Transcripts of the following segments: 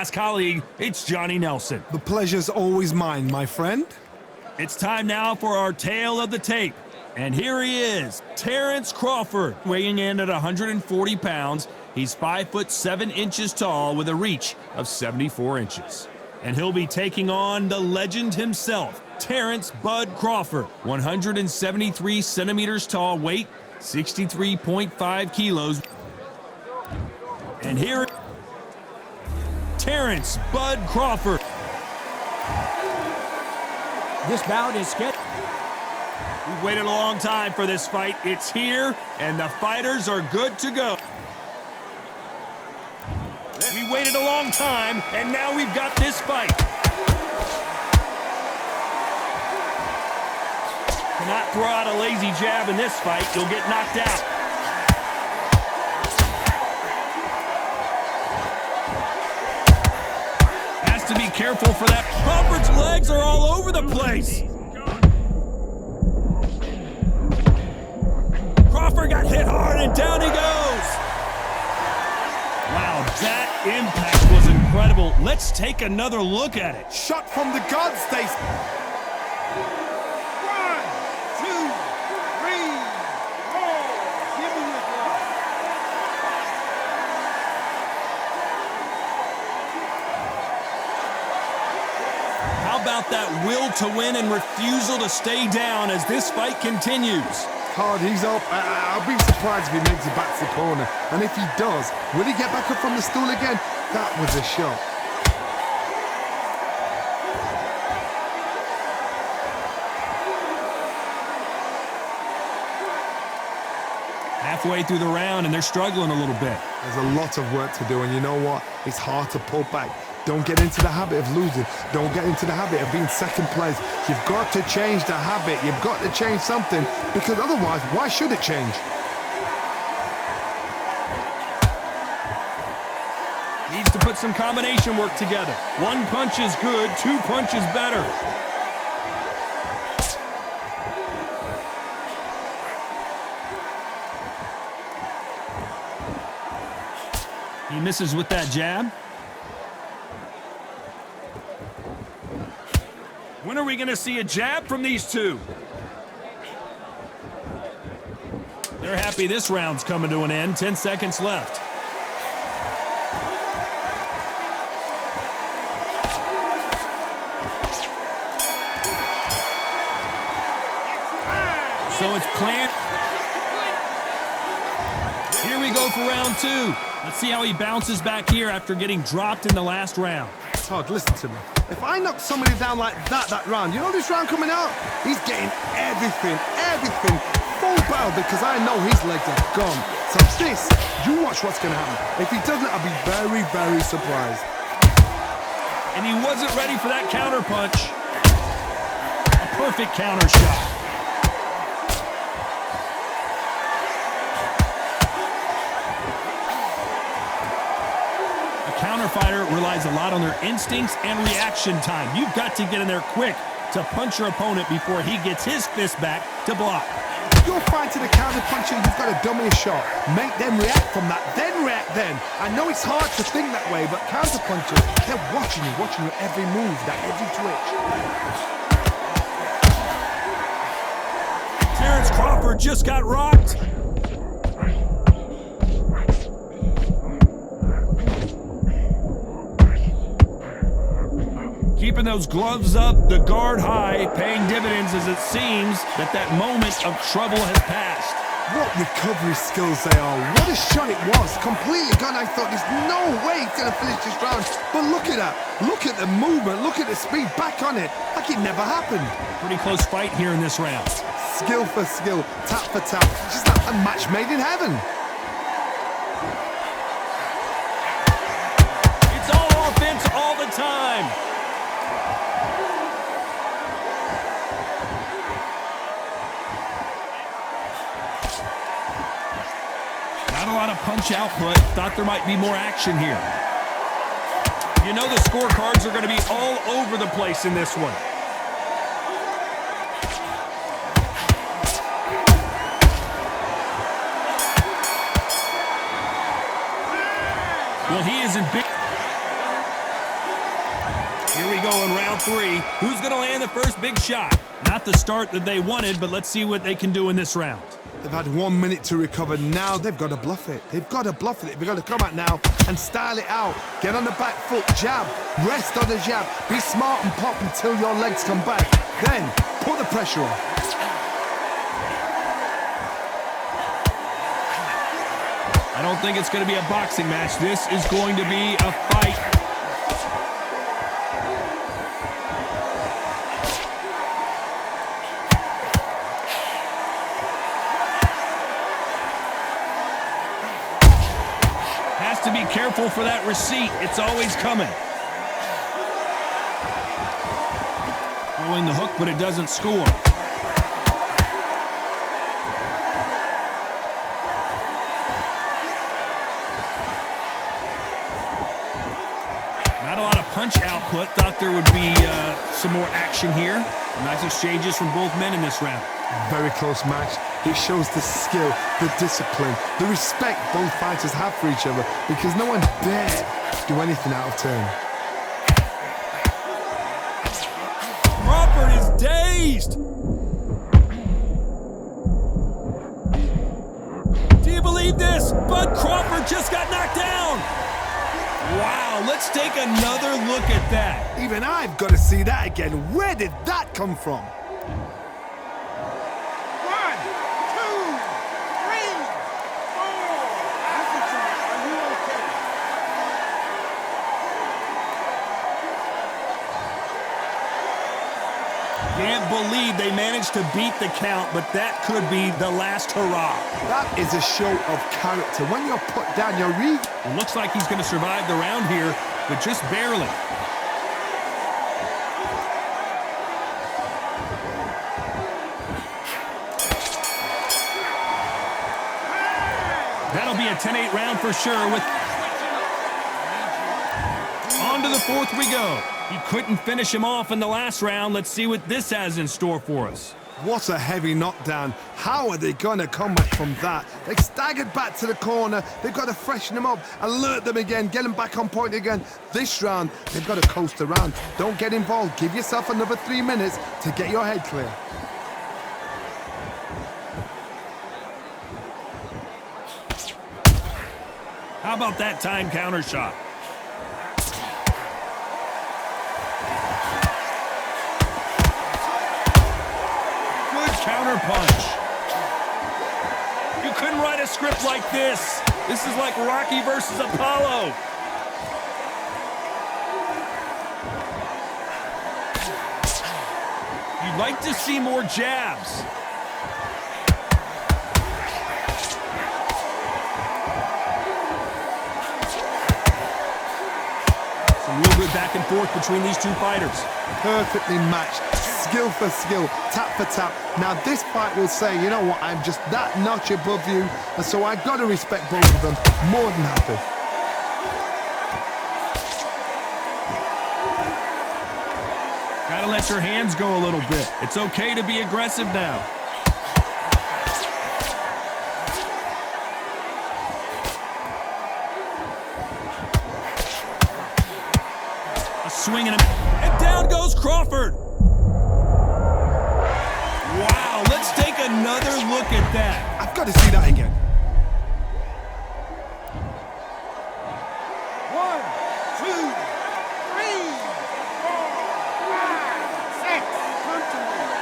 past colleague, it's Johnny Nelson. The pleasure's always mine, my friend. It's time now for our tale of the tape. And here he is, Terrence Crawford, weighing in at 140 pounds. He's 5'7" tall with a reach of 74 inches. And he'll be taking on the legend himself, Terrence Bud Crawford, 173 centimeters tall, weight 63.5 kilos. And here, Terrence Bud Crawford. This bout is scheduled. We've waited a long time for this fight. It's here, and the fighters are good to go. We waited a long time, and now we've got this fight. Cannot throw out a lazy jab in this fight. You'll get knocked out. Has to be careful for that. Crawford's legs are all over the place. Crawford got hit hard, and down he goes. Wow, that impact was incredible. Let's take another look at it. Shot from the gods, they... 1, 2, 3, 4. Give me your glove. How about that will to win and refusal to stay down as this fight continues? Hard, he's up. I'll be surprised if he makes it back to the corner. And if he does, will he get back up from the stool again? That was a shot. Halfway through the round, and they're struggling a little bit. There's a lot of work to do, and you know what? It's hard to pull back. Don't get into the habit of losing. Don't get into the habit of being second place. You've got to change the habit. You've got to change something, because otherwise, why should it change? Needs to put some combination work together. One punch is good, 2 punches better. He misses with that jab. When are we going to see a jab from these two? They're happy this round's coming to an end. 10 seconds left. So it's planned. Here we go for round 2. Let's see how he bounces back here after getting dropped in the last round. Todd, listen to me. If I knock somebody down like that round, you know this round coming out? He's getting everything full barrel, because I know his legs are gone. So this, you watch what's going to happen. If he doesn't, I'll be very, very surprised. And he wasn't ready for that counter punch. A perfect counter shot. Fighter relies a lot on their instincts and reaction time. You've got to get in there quick to punch your opponent before he gets his fist back to block. You're fine to the counter puncher, you've got to dummy a shot. Make them react from that, then react then. I know it's hard to think that way, but counter punchers, they're watching your every move, that every twitch. Terrence Crawford just got rocked. Keeping those gloves up, the guard high, paying dividends as it seems that moment of trouble has passed. What recovery skills they are. What a shot it was. Completely gone. I thought there's no way he's going to finish this round. But look at that. Look at the movement. Look at the speed. Back on it. Like it never happened. Pretty close fight here in this round. Skill for skill. Tap for tap. Just like a match made in heaven. It's all offense all the time. Not a lot of punch output. Thought there might be more action here. You know the scorecards are going to be all over the place in this one. Well, he is in big... Here we go in round 3. Who's going to land the first big shot? Not the start that they wanted, but let's see what they can do in this round. They've had 1 minute to recover. Now they've got to bluff it. They've got to bluff it. They've got to come out now and style it out. Get on the back foot, jab, rest on the jab. Be smart and pop until your legs come back. Then put the pressure on. I don't think it's going to be a boxing match. This is going to be a fight. Has to be careful for that receipt. It's always coming. Throwing the hook, but it doesn't score. Not a lot of punch output. Thought there would be some more action here. Nice exchanges from both men in this round. Very close match. It shows the skill, the discipline, the respect both fighters have for each other because no one dare do anything out of turn. Crawford is dazed. Do you believe this? Bud Crawford just got knocked down. Wow, let's take another look at that. Even I've got to see that again. Where did that come from? 1, 2, 3, 4. Atherton, are you okay? Can't believe they managed to beat the count, but that could be the last hurrah. That is a show of character. When you're put down, you're It looks like he's going to survive the round here, but just barely. That'll be a 10-8 round for sure. On to the 4th we go. He couldn't finish him off in the last round. Let's see what this has in store for us. What a heavy knockdown. How are they going to come back from that? They staggered back to the corner. They've got to freshen them up, alert them again, get them back on point again. This round, they've got to coast around. Don't get involved. Give yourself another 3 minutes to get your head clear. How about that time counter shot? Counter punch. You couldn't write a script like this. This is like Rocky versus Apollo. You'd like to see more jabs. Some real good back and forth between these two fighters. Perfectly matched. Skill for skill, tap for tap. Now this fight will say, you know what, I'm just that notch above you, and so I've got to respect both of them. More than happy. Gotta let your hands go a little bit. It's okay to be aggressive now. A swing and down goes Crawford. Wow, let's take another look at that. I've got to see that again. 1, 2, 3, 4, 5, 6. Continue.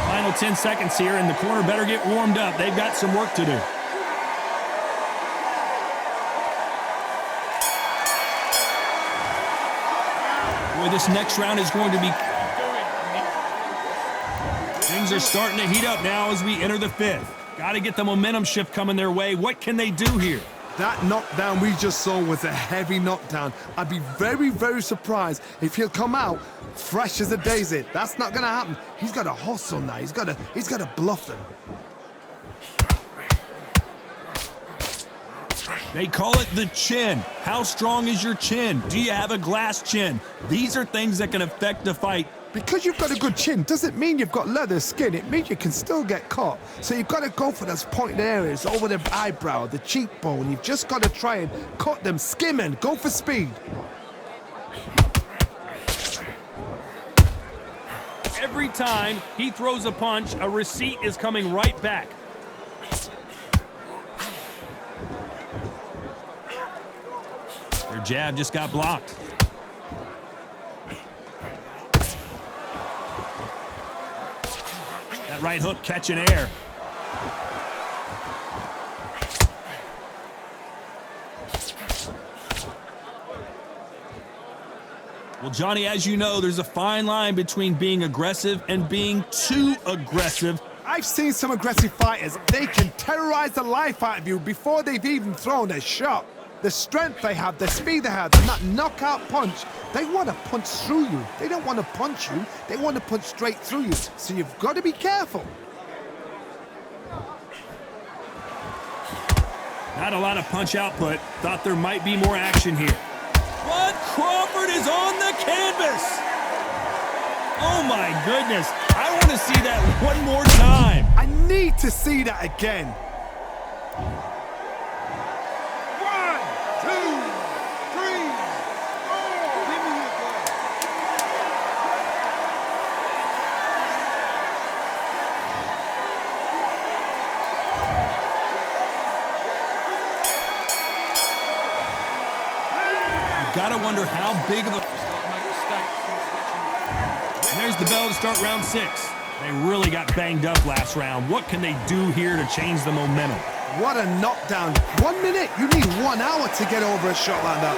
Final 10 seconds here, and the corner better get warmed up. They've got some work to do. Boy, this next round is going to be... Things are starting to heat up now as we enter the 5th. Got to get the momentum shift coming their way. What can they do here? That knockdown we just saw was a heavy knockdown. I'd be very, very surprised if he'll come out fresh as a daisy. That's not going to happen. He's got to hustle now. He's got to bluff them. They call it the chin. How strong is your chin? Do you have a glass chin? These are things that can affect the fight Because you've got a good chin doesn't mean you've got leather skin. It means you can still get caught. So you've got to go for those pointed areas over the eyebrow, the cheekbone. You've just got to try and cut them, skim and go for speed. Every time he throws a punch, a receipt is coming right back. Their jab just got blocked. That right hook catching air. Well, Johnny, as you know, there's a fine line between being aggressive and being too aggressive. I've seen some aggressive fighters. They can terrorize the life out of you before they've even thrown a shot. The strength they have, the speed they have, and that knockout punch, they want to punch through you. They don't want to punch you, they want to punch straight through you. So you've got to be careful. Not a lot of punch output. Thought there might be more action here. Bud Crawford is on the canvas. Oh my goodness. I want to see that one more time. I need to see that again. 1, 2, 3, 4. Give me your ball. Gotta wonder how big of a... There's the bell to start round 6. They really got banged up last round. What can they do here to change the momentum? What a knockdown. 1 minute, you need 1 hour to get over a shot like that.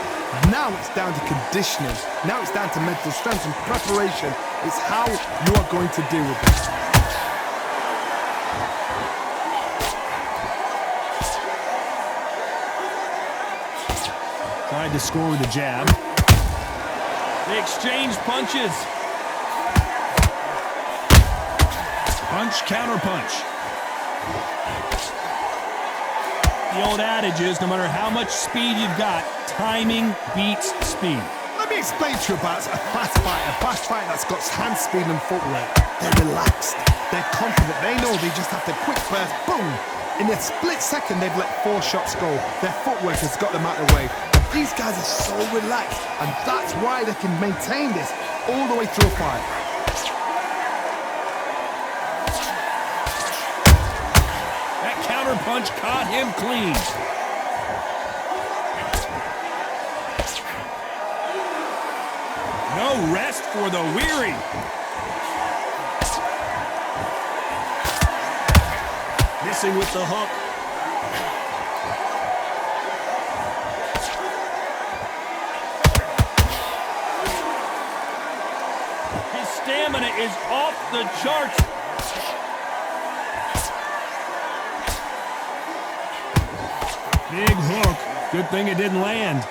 Now it's down to conditioning. Now it's down to mental strength and preparation. It's how you are going to deal with this. Tried to score with a jab. They exchange punches. Punch, counter punch. The old adage is no matter how much speed you've got, timing beats speed. Let me explain to you about a fast fighter that's got hand speed and footwork. They're relaxed, they're confident, they know they just have to quick burst, boom. In a split second, they've let 4 shots go. Their footwork has got them out of the way. These guys are so relaxed, and that's why they can maintain this all the way through a fight. That counter punch caught him clean. No rest for the weary. Missing with the hook. Stamina is off the charts. Big hook. Good thing it didn't land.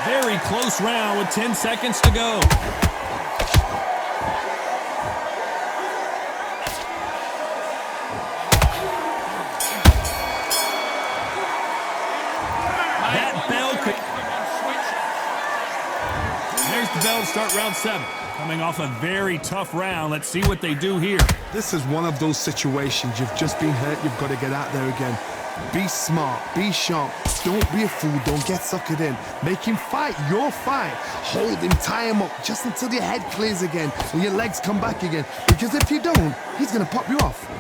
Very close round with 10 seconds to go. Bell start round 7. Coming off a very tough round. Let's see what they do here. This is one of those situations. You've just been hurt. You've got to get out there again. Be smart. Be sharp. Don't be a fool. Don't get suckered in. Make him fight your fight. Hold him. Tie him up just until your head clears again and your legs come back again. Because if you don't, he's going to pop you off.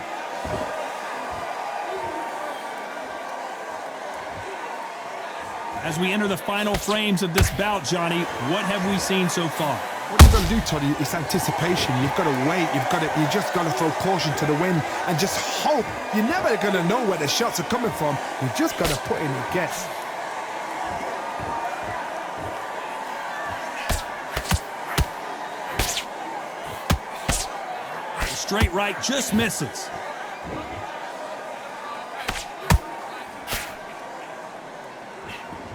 As we enter the final frames of this bout, Johnny, what have we seen so far? What you've got to do, Toddy, is anticipation. You've got to wait. You just got to throw caution to the wind and just hope. You're never going to know where the shots are coming from. You just got to put in a guess. The straight right just misses.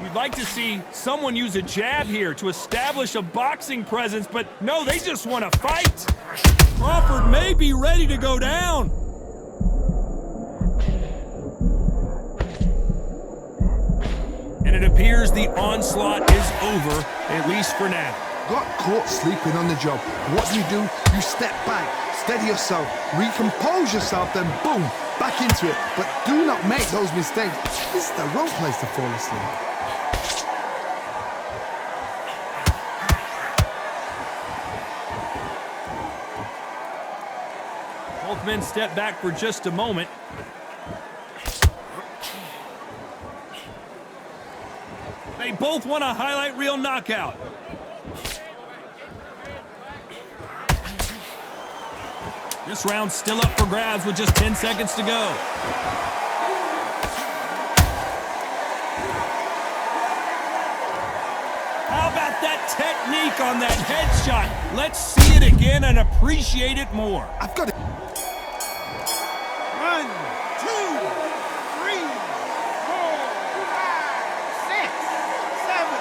We'd like to see someone use a jab here to establish a boxing presence, but no, they just want to fight. Crawford may be ready to go down. And it appears the onslaught is over, at least for now. Got caught sleeping on the job. What do? You step back, steady yourself, recompose yourself, then boom, back into it. But do not make those mistakes. This is the wrong place to fall asleep. Both men step back for just a moment. They both want a highlight reel knockout. This round's still up for grabs with just 10 seconds to go. How about that technique on that headshot? Let's see it again and appreciate it more. I've got it. 1, 2, 3, 4, 5, 6, 7.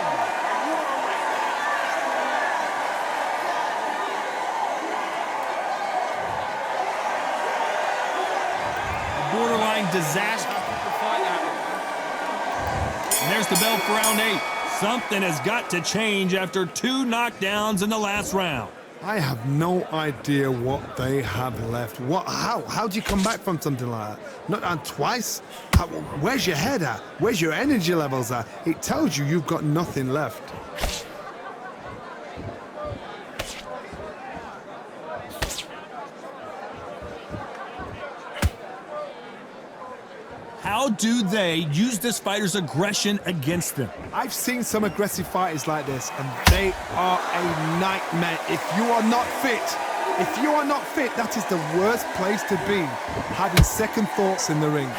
A borderline disaster. And there's the bell for round 8. Something has got to change after 2 knockdowns in the last round. I have no idea what they have left. How do you come back from something like that? Not on twice? Where's your head at? Where's your energy levels at? It tells you you've got nothing left. How do they use this fighter's aggression against them? I've seen some aggressive fighters like this, and they are a nightmare. If you are not fit, that is the worst place to be, having second thoughts in the ring.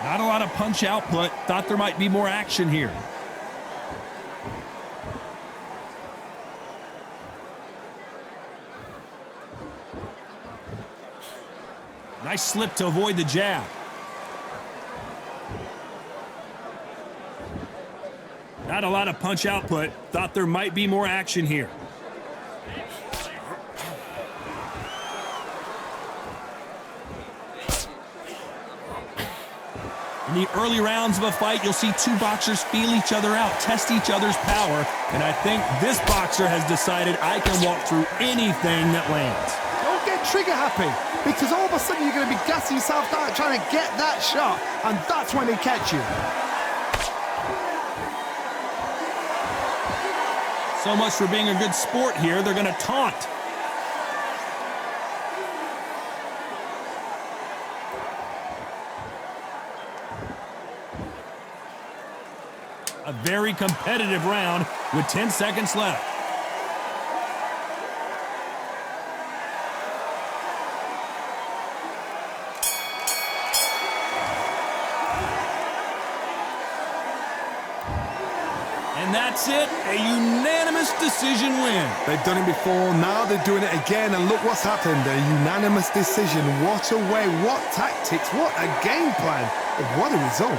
Not a lot of punch output. Thought there might be more action here. Nice slip to avoid the jab. Not a lot of punch output. Thought there might be more action here. In the early rounds of a fight, you'll see 2 boxers feel each other out, test each other's power, and I think this boxer has decided I can walk through anything that lands. Don't get trigger happy, because all of a sudden you're going to be gassing yourself out trying to get that shot, and that's when they catch you. So much for being a good sport here, they're going to taunt. A very competitive round with 10 seconds left. And that's it, a unanimous decision win. They've done it before, now they're doing it again, and look what's happened, a unanimous decision. What a way, what tactics, what a game plan, what a result.